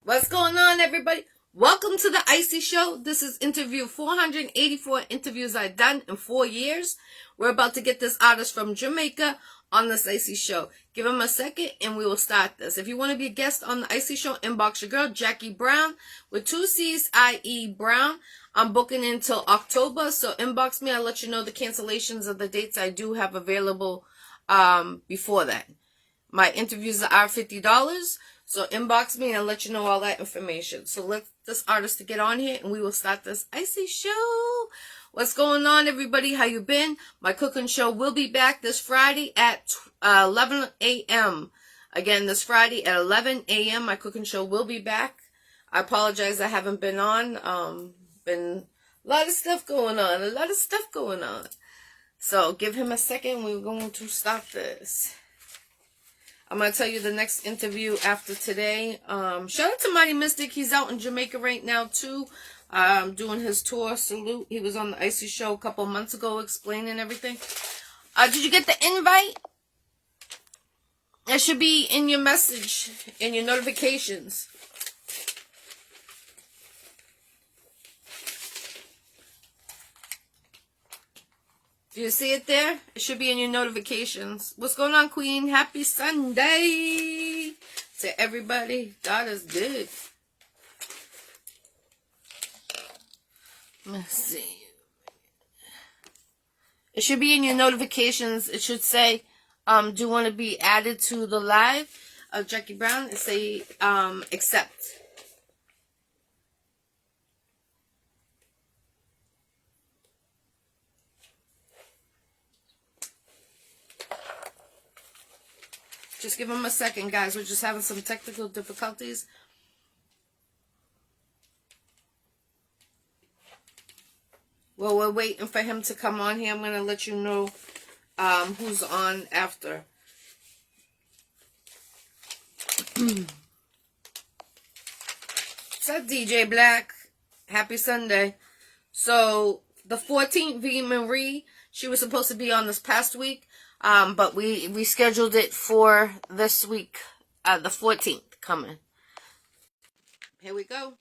What's going on, everybody? Welcome to the Iccy Show. This is interview 484 interviews I've done in 4 years. We're about to get this artist from Jamaica on this Iccy Show. Give him a second and we will start this. If you want to be a guest on the Iccy Show, inbox your girl, Jackie Brown, with two C's, I-E Brown. I'm booking until October, so inbox me. I'll let you know the cancellations of the dates I do have available before that. My interviews are $50. So inbox me and I'll let you know all that information. So let this artist to get on here and we will start this Iccy Show. What's going on, everybody? How you been? My cooking show will be back this Friday at 11 a.m. Again, this Friday at 11 a.m. My cooking show will be back. I apologize I haven't been on. Been a lot of stuff going on. So give him a second. We're going to start this. I'm going to tell you the next interview after today. Shout out to Mighty Mystic. He's out in Jamaica right now, too, doing his tour. Salute. He was on the Iccy Show a couple months ago explaining everything. Did you get the invite? It should be in your message, in your notifications. Do you see it there? It should be in your notifications. What's going on, Queen? Happy Sunday to everybody. God is good. Let's see. It should be in your notifications. It should say, do you want to be added to the live of Jackie Brown? It say, accept. Just give him a second, guys. We're just having some technical difficulties. Well, we're waiting for him to come on here. I'm going to let you know who's on after. What's up, DJ Black? Happy Sunday. So, the 14th, V. Marie, she was supposed to be on this past week. But we rescheduled it for this week, the 14th coming. Here we go.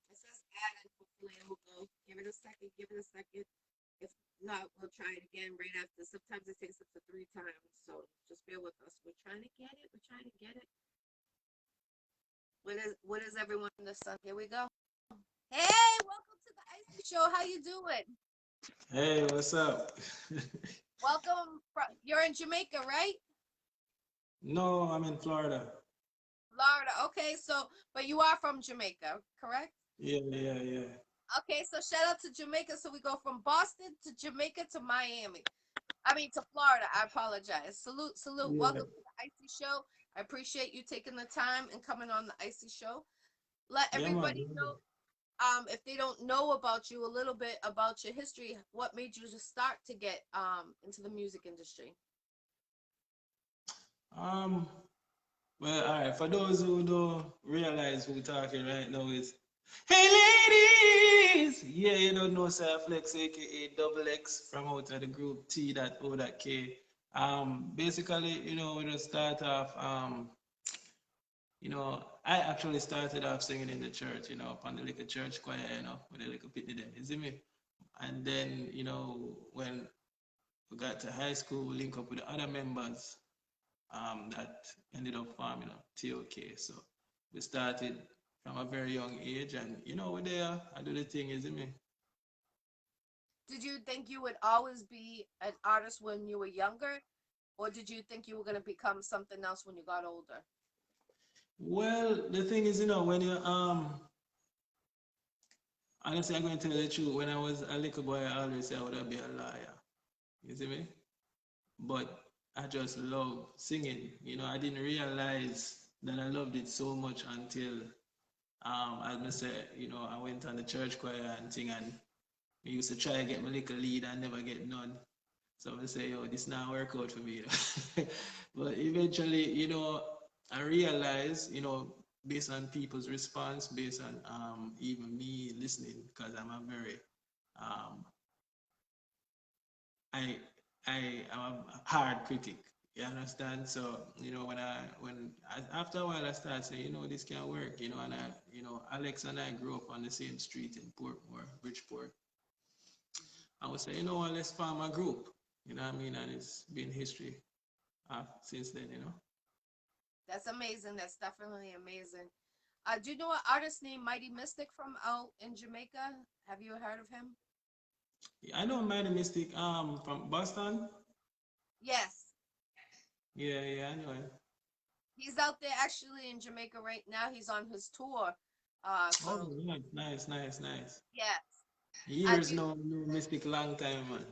It says added. Hopefully it will go. Give it a second. If not, we'll try it again right after. Sometimes it takes up to 3 times. So just bear with us. We're trying to get it. What is everyone this Sunday? Here we go. Hey, welcome to the Iccy Show. How you doing? Hey, what's up? Welcome. You're in Jamaica, right? No, I'm in Florida. Florida. Okay, so but you are from Jamaica, correct? Yeah. Okay, so shout out to Jamaica. So we go from Boston to Jamaica to Miami. I mean to Florida. I apologize. Salute. Yeah. Welcome to the Iccy Show. I appreciate you taking the time and coming on the Iccy Show. Let Yeah, man. everybody know, if they don't know about you, a little bit about your history. What made you just start to get into the music industry? Um, well, all right. For those who don't realize who we're talking right now is, hey ladies! Yeah, you don't know Sir Flex, aka Double X, from out of the group T.O.K. Basically, we just start off. I actually started off singing in the church, upon the little church choir, with the little pitney them, you see me? And then, when we got to high school, we link up with the other members that ended up forming TOK. So we started from a very young age, and we're there. I do the thing, isn't me? Did you think you would always be an artist when you were younger, or did you think you were going to become something else when you got older? Well, the thing is, when you honestly, I'm going to tell you the truth. When I was a little boy, I always say I would be a lawyer. You see me? But I just love singing. I didn't realize that I loved it so much until, as I said, I went on the church choir and thing, and I used to try to get my little lead and never get none. So I say, yo, this not work out for me. But eventually, I realized, based on people's response, based on even me listening, because I'm a very um, I I am a hard critic. You understand? So after a while I started saying, this can't work. And Alex and I grew up on the same street in Portmore, Bridgeport. I would say, what, let's form a group. You know what I mean? And it's been history since then. That's amazing. That's definitely amazing. Do you know an artist named Mighty Mystic from out in Jamaica? Have you heard of him? I know Mighty Mystic from Boston. Yes. Yeah, yeah, I know him. He's out there actually in Jamaica right now. He's on his tour. Oh, So nice, nice, nice, nice. yes. I Years do. now, no Mystic, long time, man.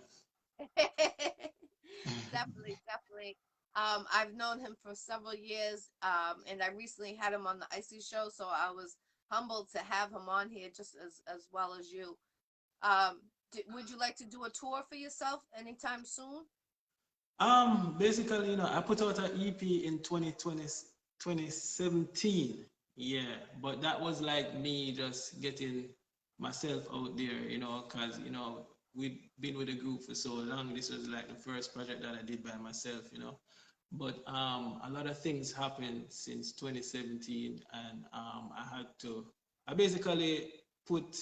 Definitely, definitely. I've known him for several years, and I recently had him on the Iccy Show, so I was humbled to have him on here just as well as you. Would you like to do a tour for yourself anytime soon? Basically, I put out an EP in 2020, 2017. Yeah, but that was like me just getting myself out there, because, we've been with the group for so long. This was like the first project that I did by myself. But a lot of things happened since 2017, and I basically put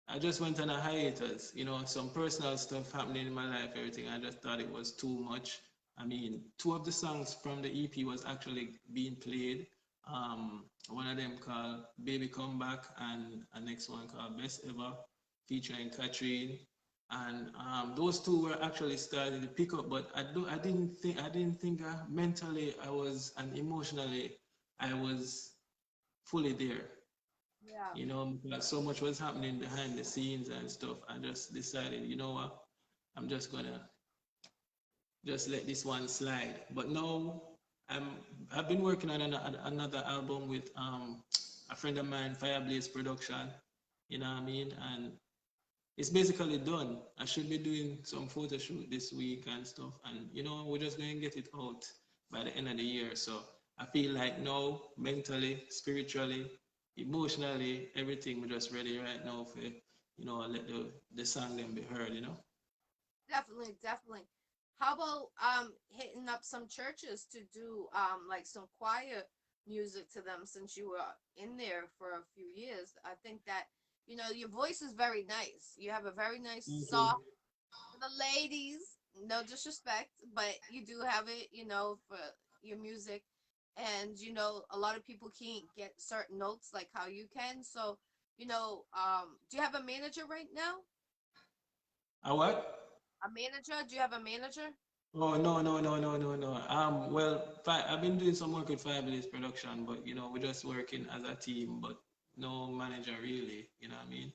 I just went on a hiatus, some personal stuff happening in my life, everything. I just thought it was too much. I mean, two of the songs from the EP was actually being played. One of them called Baby Come Back, and a next one called Best Ever, featuring Katrine. And those two were actually starting to pick up, but I didn't think mentally I was, and emotionally I was fully there. Yeah, Because so much was happening behind the scenes and stuff. I just decided, you know what, I'm just gonna just let this one slide. But now I'm I've been working on another album with a friend of mine, Fireblaze Production. You know what I mean? And it's basically done. I should be doing some photo shoot this week and stuff. And we're just going to get it out by the end of the year. So I feel like now, mentally, spiritually, emotionally, everything, we're just ready right now for, let the song then be heard. definitely, definitely. How about hitting up some churches to do like some choir music to them since you were in there for a few years? I think that your voice is very nice. You have a very nice Thank you. soft for the ladies. No disrespect, but you do have it, for your music. And a lot of people can't get certain notes like how you can. So, do you have a manager right now? A what? A manager? Do you have a manager? Oh, no, no, no, no, no, no. Well, I've been doing some work with Fireblaze Production, but we're just working as a team, but no manager really. You know what I mean?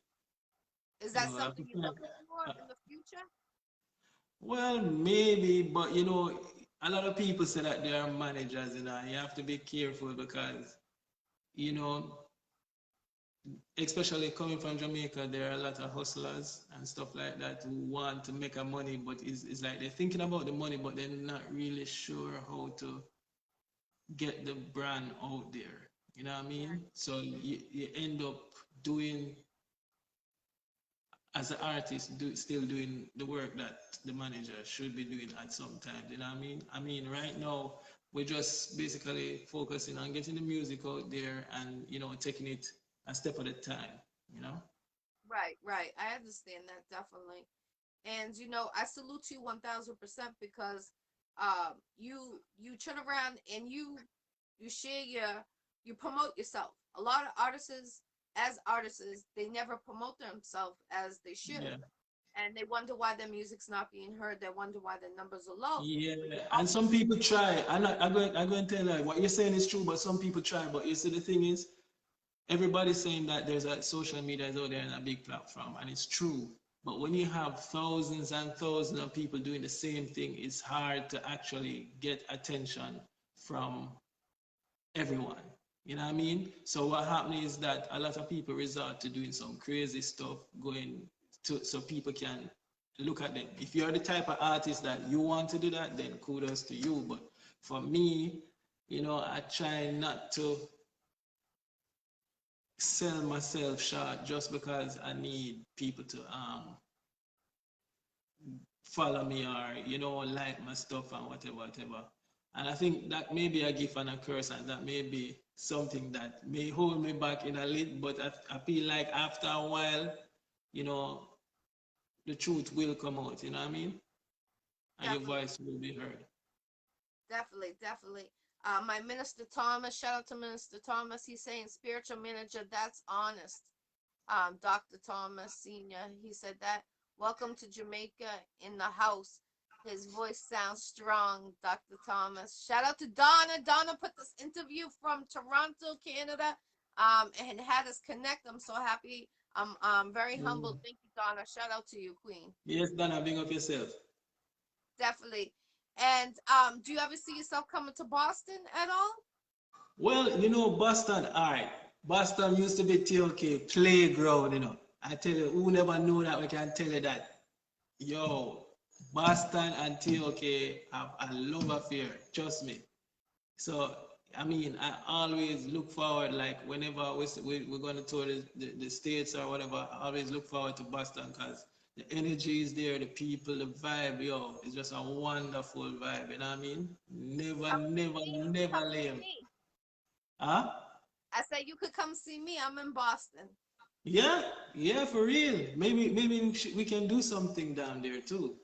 Is You that know, I something you're prefer, looking for uh, in the future? well, maybe, but a lot of people say that they are managers. You have to be careful because, you know, especially coming from Jamaica, there are a lot of hustlers and stuff like that who want to make a money, but it's like they're thinking about the money, but they're not really sure how to get the brand out there. You know what I Right. mean? So you end up doing as an artist still doing the work that the manager should be doing at some time. You know what I mean? I mean, right now we're just basically focusing on getting the music out there and taking it a step at a time. You know? Right, right. I understand that definitely. And I salute you 1000% because you turn around and you share you promote yourself. A lot of artists as artists, they never promote themselves as they should. Yeah. And they wonder why their music's not being heard. They wonder why their numbers are low. Yeah, But you and some always people try. I'm going to tell you, like, what you're saying is true, but some people try. But you see, the thing is, everybody's saying that there's a social media is out there and a big platform, and it's true. But when you have thousands and thousands of people doing the same thing, it's hard to actually get attention from everyone. You know what I mean? So what happens is that a lot of people resort to doing some crazy stuff, going to so people can look at them. If you're the type of artist that you want to do that, then kudos to you. But for me, I try not to sell myself short just because I need people to follow me or like my stuff and whatever. And I think that may be a gift and a curse, and that may be something that may hold me back in a little. But I feel like after a while, you know, the truth will come out. You know what I mean? And your Definitely, voice will be heard. definitely. My Minister Thomas, shout out to Minister Thomas. He's saying spiritual manager, that's honest. Dr. Thomas Sr., he said that. Welcome to Jamaica in the house. His voice sounds strong, Dr. Thomas. Shout out to Donna. Donna put this interview from Toronto, Canada, and had us connect. I'm so happy. I'm very humbled. Mm. Thank you, Donna. Shout out to you, Queen. Yes, Donna, bring up yourself. Definitely. And do you ever see yourself coming to Boston at all? Well, Boston, all right. Boston used to be TOK playground. I tell you, who never knew that, we can tell you that. Yo, Boston and TOK have a love affair, trust me. So, I mean, I always look forward, like whenever we're going to tour the States or whatever, I always look forward to Boston because the energy is there, the people, the vibe, yo, it's just a wonderful vibe, you know what I mean? Never, Come see never, me. You could never come see lame. me. Huh? I said you could come see me. I'm in Boston. Yeah, yeah, for real. Maybe we can do something down there too.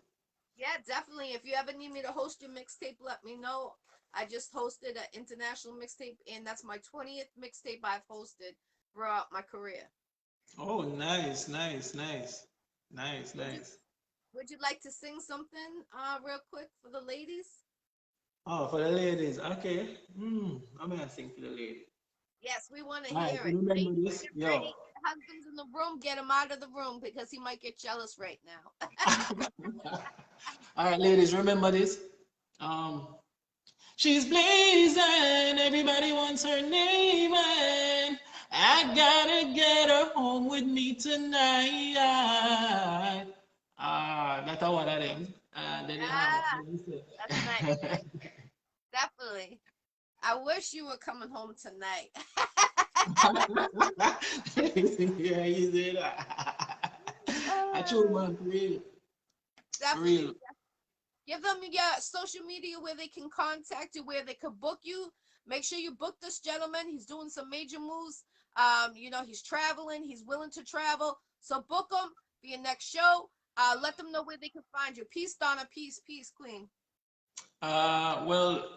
Yeah, definitely. If you ever need me to host your mixtape, let me know. I just hosted an international mixtape, and that's my 20th mixtape I've hosted throughout my career. Oh, nice, nice, nice, nice, Would you nice. would you like to sing something real quick for the ladies? Oh, for the ladies, okay. I'm gonna sing for the ladies. Yes, we want to All right, hear so it. remember Ladies, this, get yo. ready. Husbands in the room, get him out of the room because he might get jealous right now. All right, ladies, remember this. Um, she's blazing, everybody wants her name, and I gotta get her home with me tonight. That's one of them. Then you have, Ah, that's nice. Definitely. I wish you were coming home tonight. yeah, you did. I told man, for real, for Definitely. real. Give them your social media where they can contact you, where they could book you. Make sure you book this gentleman. He's doing some major moves. He's traveling. He's willing to travel. So book him for your next show. Let them know where they can find you. Peace, Donna. Peace, peace, Queen. Well,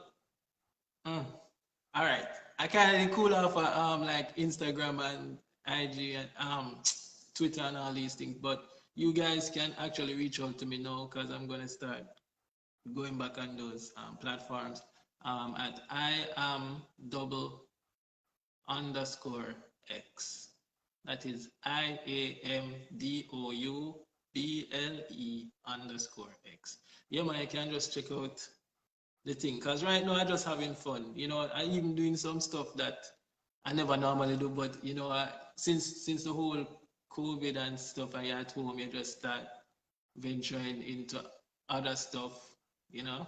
mm, all right. I kind of cool off like Instagram and IG and Twitter and all these things, but you guys can actually reach out to me now because I'm gonna start going back on those platforms at I am double underscore X. That is IAMDOUBLE underscore X. Yeah, man, you can just check out the thing. Because right now I'm just having fun. I even doing some stuff that I never normally do, but since the whole COVID and stuff I at home, you just start venturing into other stuff, you know.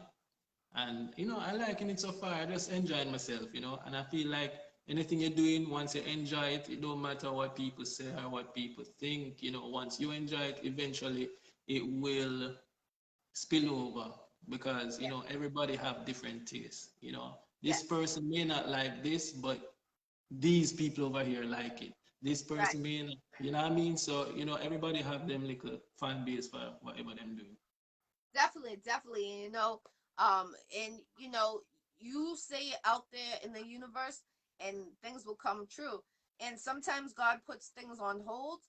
And I liking it so far. I just enjoying myself. And I feel like anything you're doing, once you enjoy it, it don't matter what people say or what people think. Once you enjoy it, eventually it will spill over because Yes, everybody have different tastes. This yes, person may not like this, but these people over here like it. This right. person may not, you know what I mean? So everybody have them little fan base for whatever them doing. Definitely, definitely. And you say it out there in the universe and things will come true. And sometimes God puts things on hold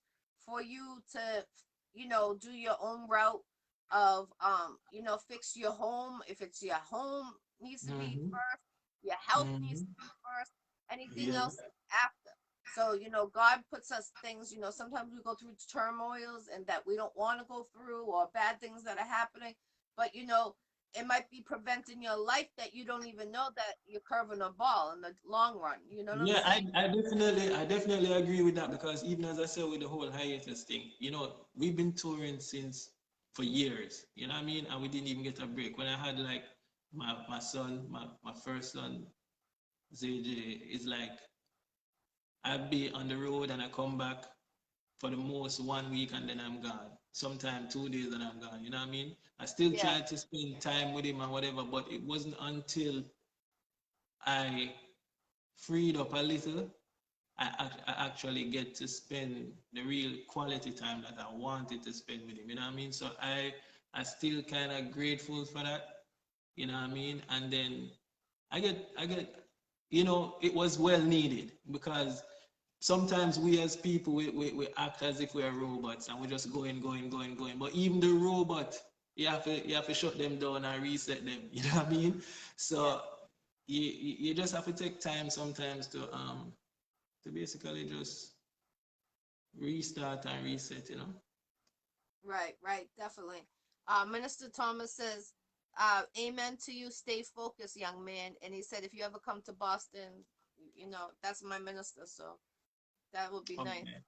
for you to, do your own route of fix your home. If it's your home needs to be Mm-hmm. first, your health needs Mm-hmm. to be first, anything Yeah. else is after. So, God puts us things, sometimes we go through turmoils and that we don't want to go through or bad things that are happening, but it might be preventing your life that you don't even know that you're curving a ball in the long run. You know what I'm Yeah, saying? I definitely agree with that because even as I said with the whole hiatus thing, we've been touring since for years, you know what I mean? And we didn't even get a break. When I had like my son, my first son, ZJ, is like I be on the road and I come back for the most 1 week and then I'm gone. Sometimes 2 days and I'm gone. You know what I mean? I still Yeah. try to spend time with him and whatever, but it wasn't until I freed up a little I actually get to spend the real quality time that I wanted to spend with him. You know what I mean? So I still kind of grateful for that. You know what I mean? And then I get it was well needed because sometimes we as people we act as if we're robots and we're just going. But even the robot, you have to shut them down and reset them. You know what I mean? Yes. So you just have to take time sometimes to basically just restart and reset, you know. Right, right, definitely. Minister Thomas says, amen to you. Stay focused, young man. And he said, if you ever come to Boston, that's my minister. So that would be nice. Okay.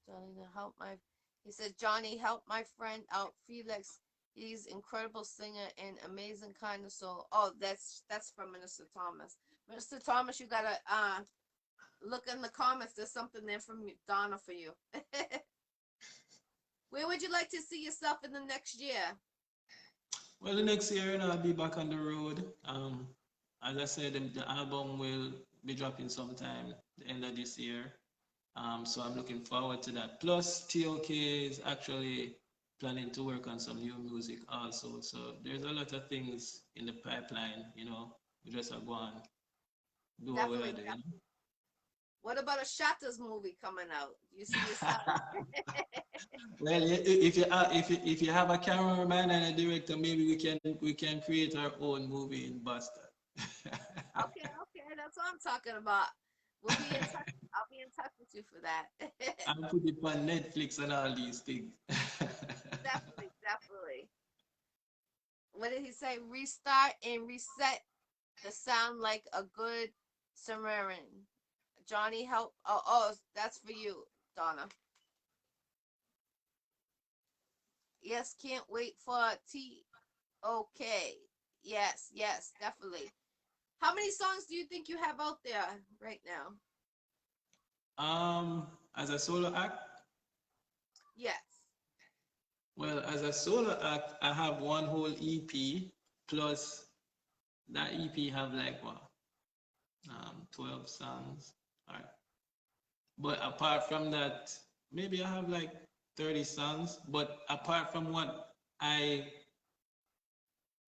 Johnny, to help my, he said, Johnny, help my friend out, Felix. He's incredible singer and amazing kind of soul. Oh, that's from Minister Thomas. Minister Thomas, you gotta look in the comments. There's something there from Donna for you. Where would you like to see yourself in the next year? Well, the next year, I'll be back on the road. As I said, the album will be dropping sometime the end of this year. So I'm looking forward to that. Plus, TOK is actually planning to work on some new music also. So there's a lot of things in the pipeline, We just are going to do what we are Definitely. doing. What about a Shatters movie coming out? You see yourself? Well, if you have a cameraman and a director, maybe we can create our own movie in Boston. Okay, okay, that's what I'm talking about. We'll be in touch. I'll be in touch with you for that. And put it on Netflix and all these things. Definitely, definitely. What did he say? Restart and reset the sound like a good Samaritan. Johnny, help. Oh, that's for you, Donna. Yes, can't wait for T. Okay. Yes, yes, definitely. How many songs do you think you have out there right now? As a solo act, Yes. well, as a solo act, I have one whole EP plus that EP have like what, 12 songs. All right. But apart from that, maybe I have like 30 songs. But apart from what I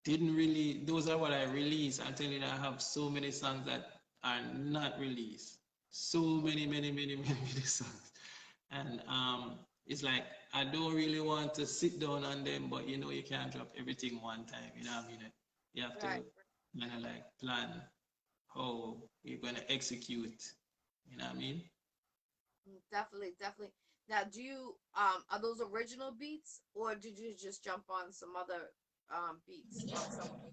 didn't really, those are what I released. I'm telling you, I have so many songs that are not released. So many songs. And it's like I don't really want to sit down on them, but you can't drop everything one time. You know what I mean? You have to Right. kind of like plan how you're gonna execute. You know what I mean? Definitely, definitely. Now, do you are those original beats or did you just jump on some other beats from someone?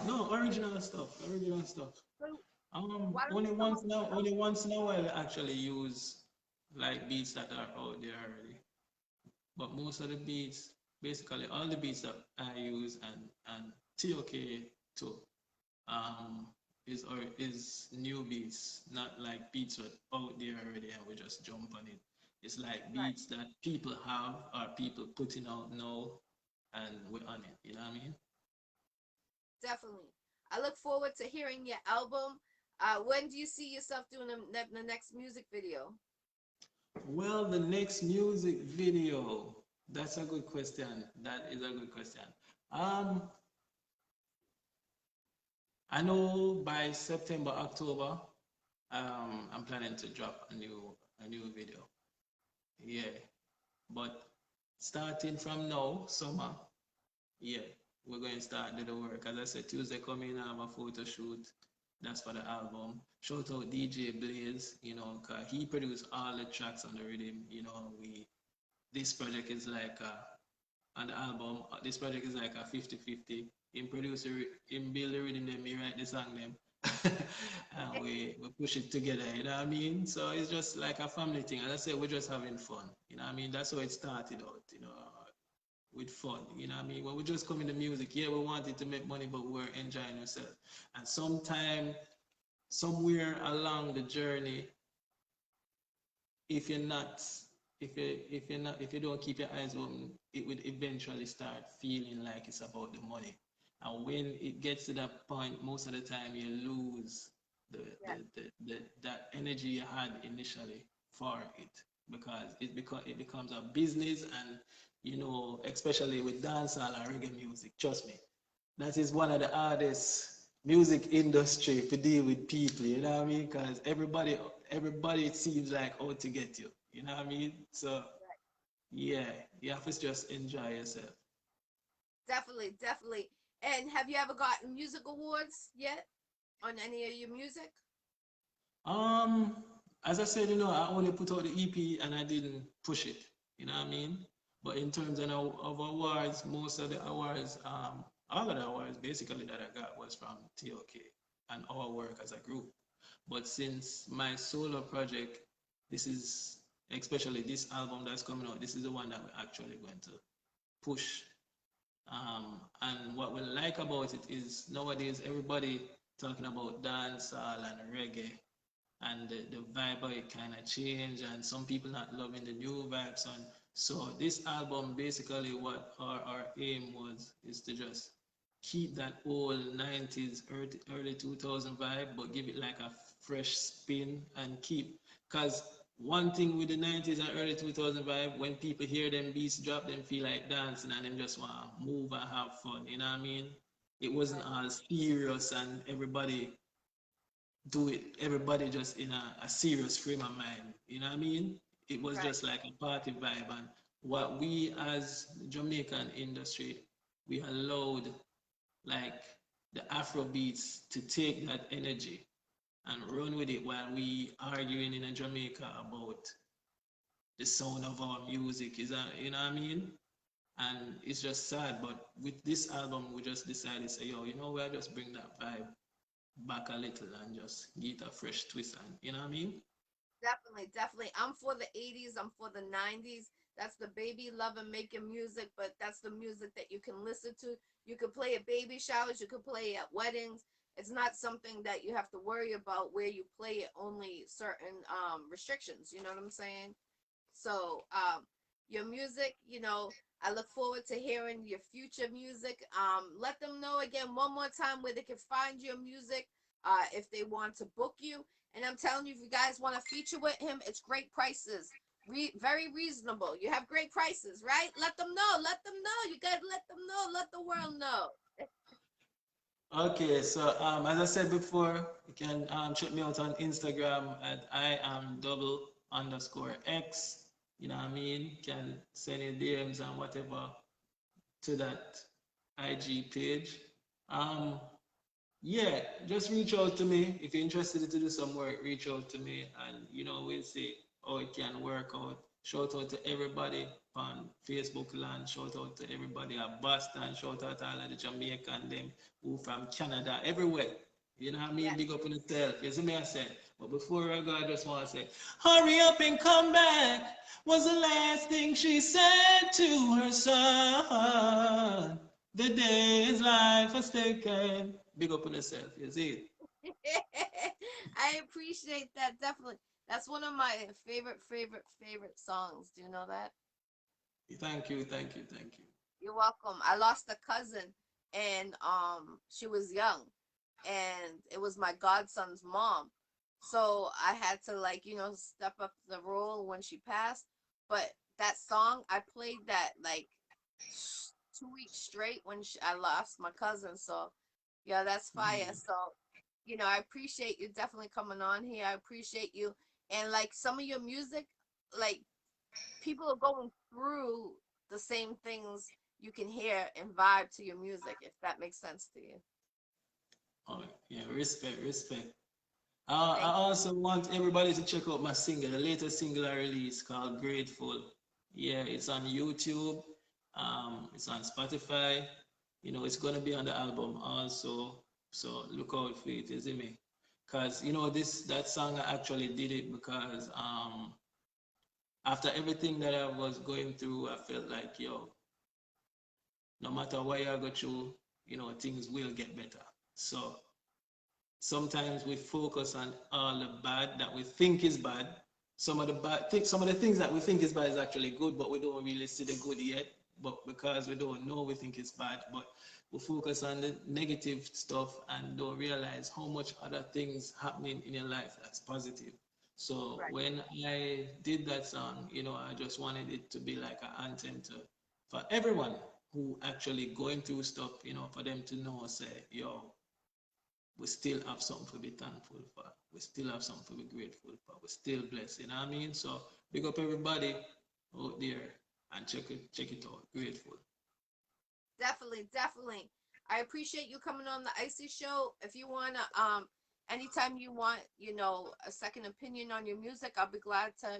No, original stuff. Original stuff. So why don't Only you come once up now, with only once in a while I actually use like beats that are out there already. But most of the beats, basically all the beats that I use and TOK too, um, is new beats, not like beats that out there already and we just jump on it. It's like right? beats that people have or people putting out now and we're on it. You know what I mean? Definitely. I look forward to hearing your album. When do you see yourself doing the next music video? Well, the next music video. That's a good question. That is a good question. Um, I know by September, October, I'm planning to drop a new video. Yeah, but starting from now, summer, yeah, we're going to start do the work. As I said, Tuesday coming, I have a photo shoot. That's for the album. Shout out DJ Blaze, 'cause he produced all the tracks on the rhythm. This project is like on the album. This project is like a 50-50. Him producer, him build the rhythm, them, me write the song them. And we push it together, you know what I mean? So it's just like a family thing. As I said, we're just having fun. You know what I mean? That's how it started out, with fun. You know what I mean? When we just come in the music, yeah, we wanted to make money, but we were enjoying ourselves. And sometimes somewhere along the journey, if you're not, if you don't keep your eyes open, it would eventually start feeling like it's about the money. And when it gets to that point, most of the time you lose that energy you had initially for it, because it becomes a business. And especially with dancehall and reggae music, trust me, that is one of the hardest music industry to deal with people, you know what I mean? Because everybody it seems like out to get you, you know what I mean? So yeah, you have to just enjoy yourself. Definitely, definitely. And have you ever gotten music awards yet on any of your music? Um, as I said, I only put out the EP and I didn't push it, you know what I mean? But in terms of awards, most of the awards, all of the awards basically that I got was from TOK and our work as a group. But since my solo project, this is especially this album that's coming out, this is the one that we're actually going to push. And what we like about it is nowadays everybody talking about dancehall and reggae, and the vibe of it kind of change, and some people not loving the new vibes. And so this album basically what our aim was is to just keep that old 90s early 2000 vibe, but give it like a fresh spin and keep, because one thing with the 90s and early 2000 vibe, when people hear them beats drop, them feel like dancing and them just want to move and have fun, you know what I mean? It wasn't Right, all serious and everybody just in a serious frame of mind. You know what I mean? It was right, just like a party vibe. And what we as Jamaican industry, we allowed like the Afro beats to take that energy and run with it while we arguing in Jamaica about the sound of our music. Is that, you know what I mean? And it's just sad, but with this album, we just decided to say, yo, we'll just bring that vibe back a little and just give it a fresh twist. And you know what I mean? definitely, definitely. I'm for the 80s, I'm for the 90s. That's the baby loving making music, but that's the music that you can listen to. You could play at baby showers, you could play at weddings. It's not something that you have to worry about where you play it, only certain restrictions, you know what I'm saying? So, your music, I look forward to hearing your future music. Let them know again one more time where they can find your music, if they want to book you. And I'm telling you, if you guys want to feature with him, it's great prices. Very reasonable. You have great prices, right? Let them know. Let them know. You gotta let them know. Let the world know. Okay, so as I said before, you can check me out on Instagram at I am double underscore X. You know what I mean? You can send your DMs and whatever to that IG page. Um, yeah, just reach out to me. If you're interested to do some work, reach out to me and we'll see how it can work out. Shout out to everybody on Facebook land, shout out to everybody at Boston, shout out to all of the Jamaican them who from Canada, everywhere. You know what I mean? Yes. Big up on yourself. You see me I said. But before I go, I just want to say, hurry up and come back was the last thing she said to her son. The day his life was taken. Big up on yourself, you see? I appreciate that definitely. That's one of my favorite songs. Do you know that? Thank you, thank you, thank you. You're welcome. I lost a cousin, and she was young, and it was my godson's mom. So I had to, like, step up the role when she passed. But that song, I played that like 2 weeks straight when I lost my cousin. So yeah, that's fire. Mhm. So, I appreciate you definitely coming on here. I appreciate you. And like some of your music, like people are going through the same things, you can hear and vibe to your music, if that makes sense to you. Oh, yeah, respect, respect. I Thank also want everybody to check out my single, the latest single I released called Grateful. Yeah, it's on YouTube, it's on Spotify. It's gonna be on the album also. So look out for it, you see me? Cause that song I actually did it because after everything that I was going through, I felt like, yo, no matter what I go through, things will get better. So sometimes we focus on all the bad that we think is bad. Some of the things that we think is bad is actually good, but we don't really see the good yet. But because we don't know, we think it's bad. But we focus on the negative stuff and don't realize how much other things happening in your life that's positive. So Right. when I did that song, I just wanted it to be like an anthem for everyone who actually going through stuff, for them to know, say, yo, we still have something to be thankful for. We still have something to be grateful for. We're still blessed. You know what I mean? So big up everybody out there and check it out. Grateful. Definitely, definitely. I appreciate you coming on the Iccy Show. If you wanna, anytime you want, a second opinion on your music, I'll be glad to,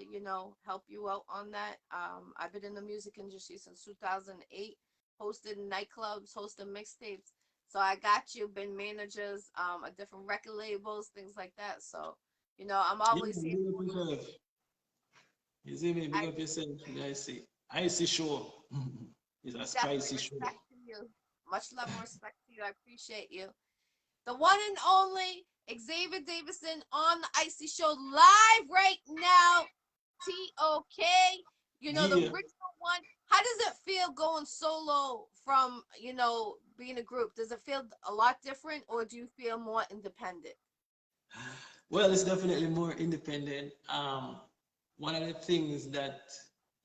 help you out on that. I've been in the music industry since 2008, hosted nightclubs, hosted mixtapes. So I got you, been managers, at different record labels, things like that. So, I'm Yeah, always here big up for you. yourself. You see me? Big I up yourself. Guys say Icy show. It's a definitely spicy show. respect to you. Much love and respect to you. I appreciate you. The one and only Xavier Davidson on the Iccy Show live right now. TOK, the Yeah. original one. How does it feel going solo from, being a group? Does it feel a lot different or do you feel more independent? Well, it's definitely more independent. One of the things that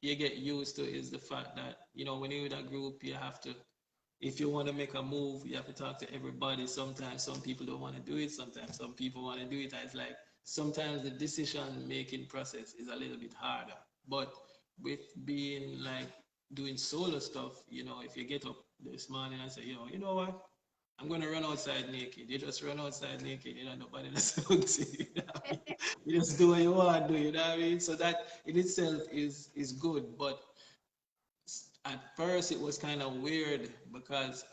you get used to is the fact that, when you're in a group, you have to, if you want to make a move, you have to talk to everybody. Sometimes some people don't want to do it. Sometimes some people want to do it. It's like sometimes the decision making process is a little bit harder. But with being like doing solo stuff, if you get up this morning and say, yo, you know what? I'm gonna run outside naked. You just run outside naked, nobody does to you. You know what I mean? You just do what you want to do, you know what I mean? So that in itself is good. But at first it was kind of weird because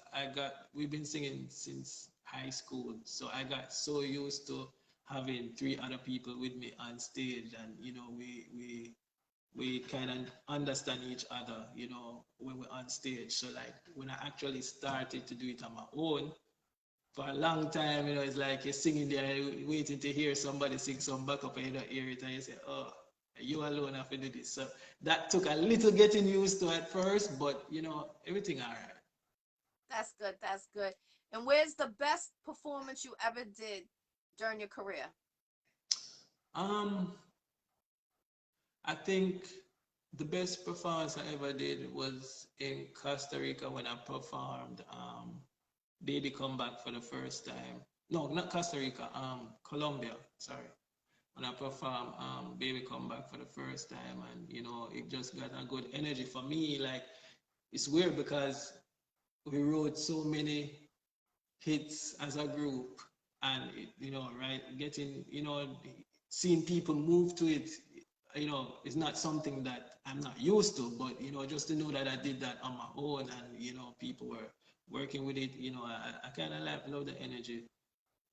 we've been singing since high school. So I got so used to having three other people with me on stage and we kind of understand each other, when we're on stage. So like when I actually started to do it on my own, for a long time, it's like you're singing there, waiting to hear somebody sing some backup and you don't hear it, and you say, oh, you alone have to do this. So that took a little getting used to at first, but everything all right. That's good. That's good. And where's the best performance you ever did during your career? Um, I think the best performance I ever did was in Costa Rica when I performed Baby Come Back for the first time. No, not Costa Rica, Colombia, sorry. When I performed Baby Come Back for the first time, and it just got a good energy for me. Like it's weird because we wrote so many hits as a group, and right, getting seeing people move to it, is not something that I'm not used to. But just to know that I did that on my own, and people were working with it, I kind of like love the energy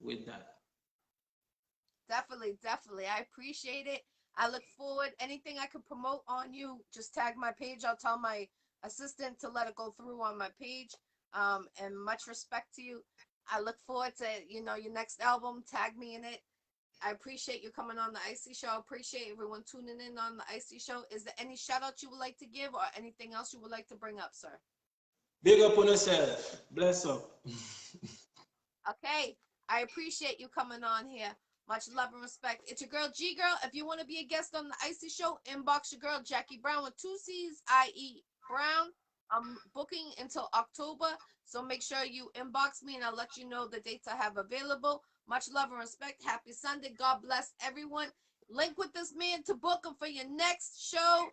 with that. Definitely, definitely. I appreciate it. I look forward. Anything I can promote on you, just tag my page. I'll tell my assistant to let it go through on my page. And much respect to you. I look forward to, your next album. Tag me in it. I appreciate you coming on the Iccy Show. I appreciate everyone tuning in on the Iccy Show. Is there any shout out you would like to give or anything else you would like to bring up, sir? Big up on yourself. Bless up. Okay. I appreciate you coming on here. Much love and respect. It's your girl G Girl. If you want to be a guest on the Iccy Show, inbox your girl Jackie Brown with two C's, IE Brown. I'm booking until October, so make sure you inbox me and I'll let you know the dates I have available. Much love and respect. Happy Sunday. God bless everyone. Link with this man to book him for your next show,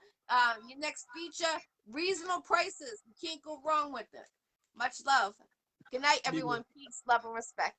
your next feature. Reasonable prices. You can't go wrong with it. Much love. Good night, Big up. everyone. Peace, love, and respect.